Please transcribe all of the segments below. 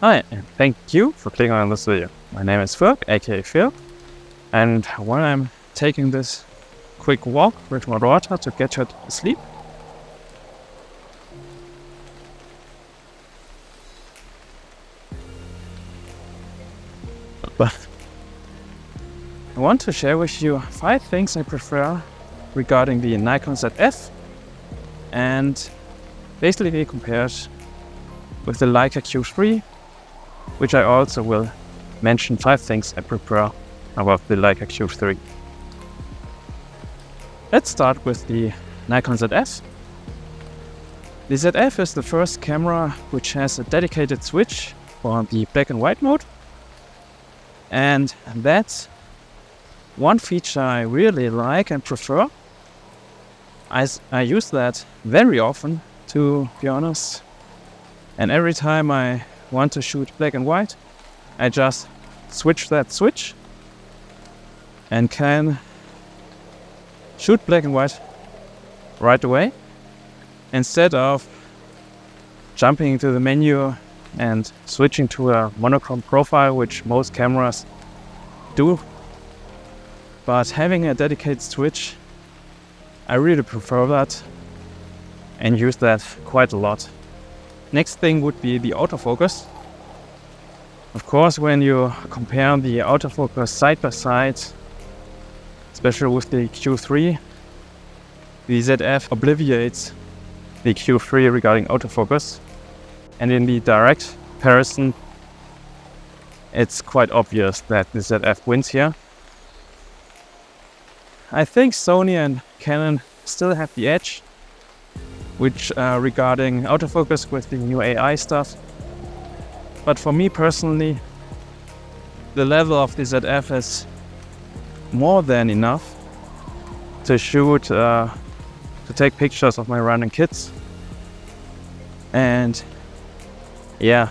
Hi, and thank you for clicking on this video. My name is Phil, aka Phil, and when I'm taking this quick walk with my daughter to get her to sleep, but I want to share with you 5 things I prefer regarding the Nikon Zf and basically compared with the Leica Q3, which I also will mention 5 things I prefer about the Leica Q3. Let's start with the Nikon Zf. The Zf is the first camera which has a dedicated switch for the black and white mode, and that's one feature I really like and prefer. I use that very often, to be honest, and every time I want to shoot black and white, I just switch that switch and can shoot black and white right away instead of jumping into the menu and switching to a monochrome profile, which most cameras do. But having a dedicated switch, I really prefer that and use that quite a lot. Next thing would be the autofocus. Of course, when you compare the autofocus side by side, especially with the Q3, the ZF obliviates the Q3 regarding autofocus. And in the direct comparison, it's quite obvious that the ZF wins here. I think Sony and Canon still have the edge, which regarding autofocus with the new AI stuff. But for me personally, the level of the ZF is more than enough to shoot, to take pictures of my running kids. And yeah,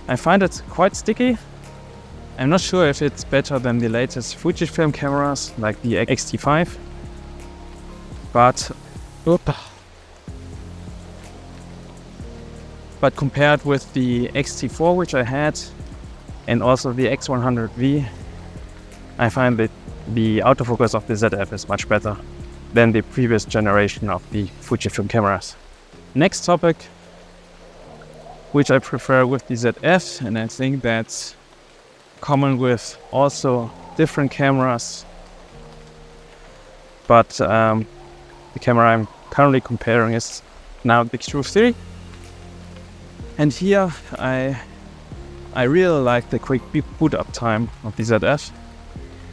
I find it quite sticky. I'm not sure if it's better than the latest Fujifilm cameras like the X-T5, but compared with the X-T4 which I had and also the X100V, I find that the autofocus of the ZF is much better than the previous generation of the Fujifilm cameras. Next topic, which I prefer with the ZF, and I think that's common with also different cameras, but the camera I'm currently comparing is now the Q3. And here I really like the quick boot up time of the ZF.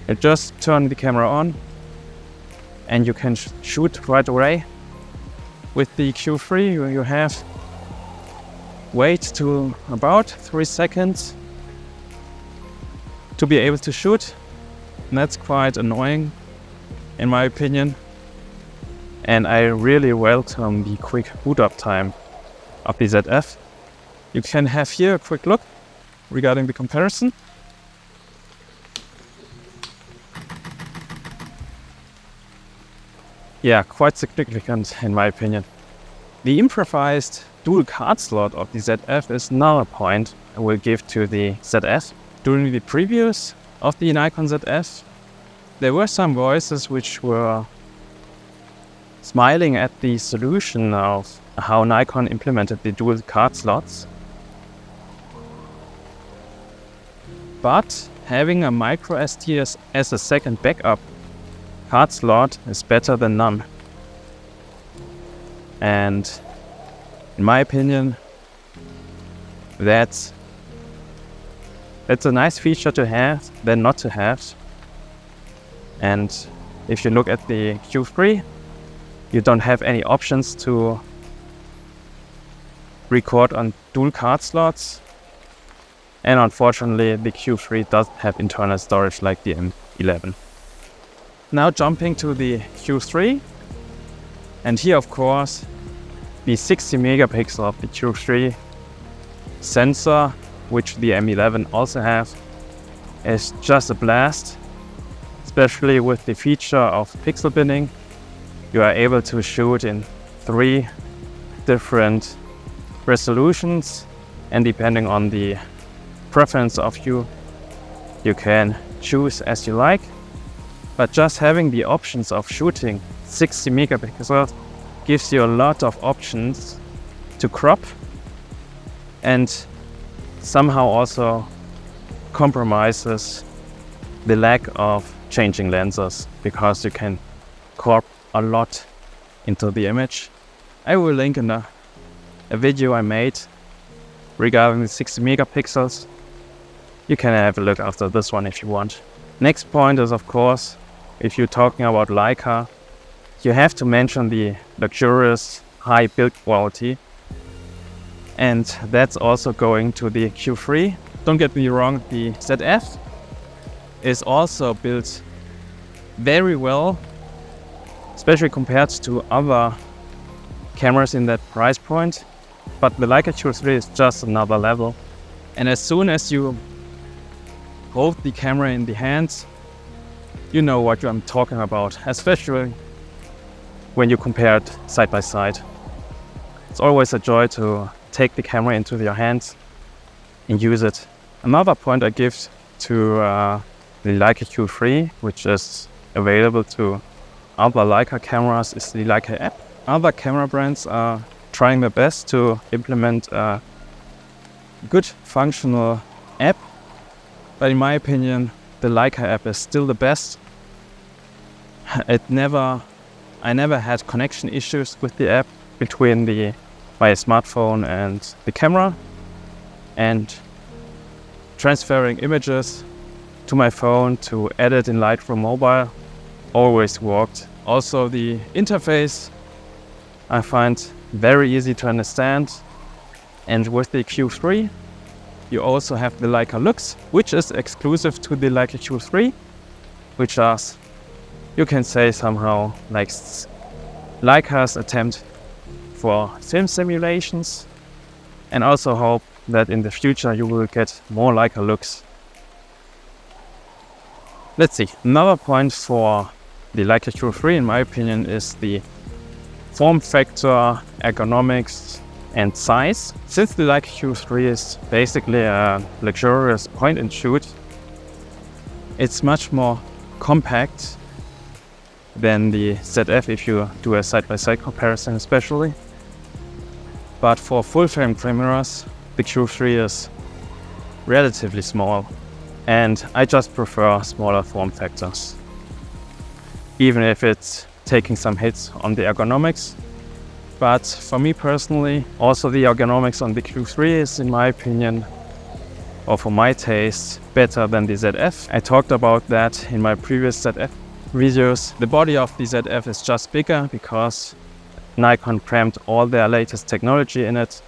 You just turn the camera on and you can shoot right away. With the Q3 you have wait to about 3 seconds to be able to shoot, and that's quite annoying in my opinion. And I really welcome the quick boot up time of the ZF. You can have here a quick look regarding the comparison. Yeah, quite significant in my opinion. The improvised dual card slot of the ZF is another point I will give to the ZF. During the previews of the Nikon ZF, there were some voices which were smiling at the solution of how Nikon implemented the dual card slots. But having a micro SD as a second backup card slot is better than none. And in my opinion, that's a nice feature to have than not to have. And if you look at the Q3, you don't have any options to record on dual card slots. And unfortunately, the Q3 doesn't have internal storage like the M11. Now jumping to the Q3, and here of course the 60 megapixel of the Q3 sensor, which the M11 also have, is just a blast. Especially with the feature of pixel binning, you are able to shoot in 3 different resolutions and depending on the preference of you, you can choose as you like. But just having the options of shooting 60 megapixels gives you a lot of options to crop, and somehow also compromises the lack of changing lenses, because you can crop a lot into the image. I will link in a video I made regarding the 60 megapixels. You can have a look after this one if you want. Next point is, of course, if you're talking about Leica, you have to mention the luxurious high build quality, and that's also going to the Q3. Don't get me wrong, the ZF is also built very well, especially compared to other cameras in that price point, but the Leica Q3 is just another level. And as soon as you hold the camera in the hands, you know what I'm talking about, especially when you compare it side by side. It's always a joy to take the camera into your hands and use it. Another point I give to the Leica Q3, which is available to other Leica cameras, is the Leica app. Other camera brands are trying their best to implement a good functional app, but in my opinion, the Leica app is still the best. I never had connection issues with the app between my smartphone and the camera, and transferring images to my phone to edit in Lightroom Mobile always worked. Also, the interface I find very easy to understand, and with the Q3 you also have the Leica Lux, which is exclusive to the Leica Q3, which is, you can say, somehow like Leica's attempt for film simulations, and also hope that in the future you will get more Leica Lux. Let's see, another point for the Leica Q3 in my opinion is the form factor, ergonomics and size. Since the Leica Q3 is basically a luxurious point and shoot, it's much more compact than the ZF if you do a side-by-side comparison especially. But for full-frame cameras, the Q3 is relatively small, and I just prefer smaller form factors, even if it's taking some hits on the ergonomics. But for me personally, also the ergonomics on the Q3 is, in my opinion, or for my taste, better than the ZF. I talked about that in my previous ZF videos. The body of the ZF is just bigger because Nikon crammed all their latest technology in it,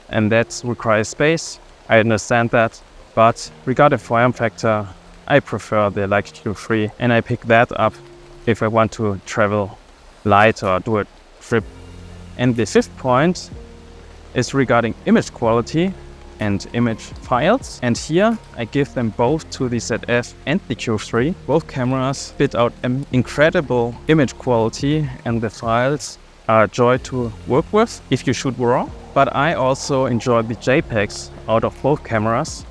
and that requires space. I understand that, but regarding form factor, I prefer the Leica Q3, and I pick that up if I want to travel light or do a trip. And the fifth point is regarding image quality and image files, and here I give them both to the ZF and the Q3. Both cameras spit out an incredible image quality, and the files are a joy to work with if you shoot RAW. But I also enjoy the JPEGs out of both cameras.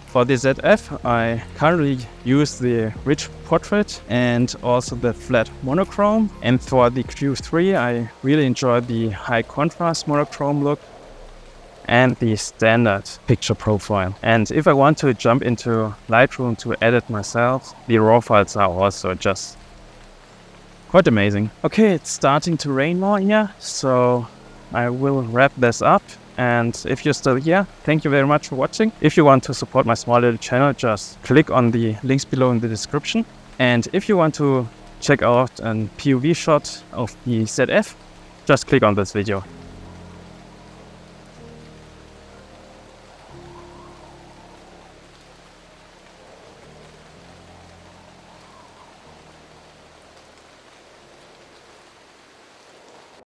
For the ZF, I currently use the rich portrait and also the flat monochrome. And for the Q3, I really enjoy the high contrast monochrome look and the standard picture profile. And if I want to jump into Lightroom to edit myself, the RAW files are also just quite amazing. Okay, it's starting to rain more here, so I will wrap this up. And if you're still here, thank you very much for watching. If you want to support my small little channel, just click on the links below in the description. And if you want to check out a POV shot of the ZF, just click on this video.